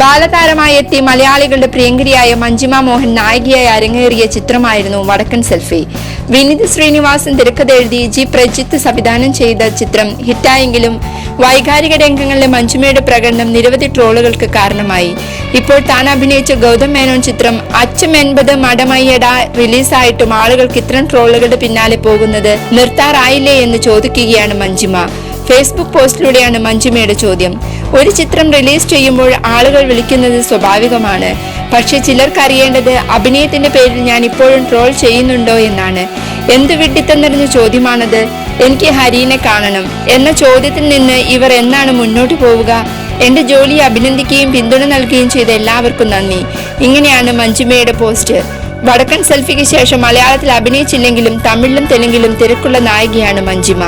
ബാലതാരമായി എത്തി മലയാളികളുടെ പ്രിയങ്കരിയായ മഞ്ജിമ മോഹൻ നായികയായി അരങ്ങേറിയ ചിത്രമായിരുന്നു വടക്കൻ സെൽഫി. വിനീത് ശ്രീനിവാസൻ തിരക്കഥ എഴുതി ജി പ്രജിത്ത് സംവിധാനം ചെയ്ത ചിത്രം ഹിറ്റായെങ്കിലും വൈകാരിക രംഗങ്ങളിലെ മഞ്ജിമയുടെ പ്രകടനം നിരവധി ട്രോളുകൾക്ക് കാരണമായി. ഇപ്പോൾ താൻ അഭിനയിച്ച ഗൗതം മേനോൻ ചിത്രം അച്ഛം 80 മടമയ്യട റിലീസായിട്ടും ആളുകൾക്ക് ഇത്തരം ട്രോളുകളുടെ പിന്നാലെ പോകുന്നത് നിർത്താറായില്ലേ എന്ന് ചോദിക്കുകയാണ് മഞ്ജിമ. ഫേസ്ബുക്ക് പോസ്റ്റിലൂടെയാണ് മഞ്ജിമയുടെ ചോദ്യം. ഒരു ചിത്രം റിലീസ് ചെയ്യുമ്പോൾ ആളുകൾ വിളിക്കുന്നത് സ്വാഭാവികമാണ്. പക്ഷെ ചിലർക്ക് അറിയേണ്ടത് അഭിനയത്തിന്റെ പേരിൽ ഞാൻ ഇപ്പോഴും ട്രോൾ ചെയ്യുന്നുണ്ടോ എന്നാണ്. എന്ത് വിഡ്ഢിത്തം നിറഞ്ഞ ചോദ്യമാണത്. എനിക്ക് ഹരീനെ കാണണം എന്ന ചോദ്യത്തിൽ നിന്ന് ഇവർ എന്നാണ് മുന്നോട്ട് പോവുക? എന്റെ ജോലിയെ അഭിനന്ദിക്കുകയും പിന്തുണ നൽകുകയും ചെയ്ത എല്ലാവർക്കും നന്ദി. ഇങ്ങനെയാണ് മഞ്ജിമയുടെ പോസ്റ്റ്. വടക്കൻ സെൽഫിക്ക് ശേഷം മലയാളത്തിൽ അഭിനയിച്ചില്ലെങ്കിലും തമിഴിലും തെലുങ്കിലും തിരക്കുള്ള നായികയാണ് മഞ്ജിമ.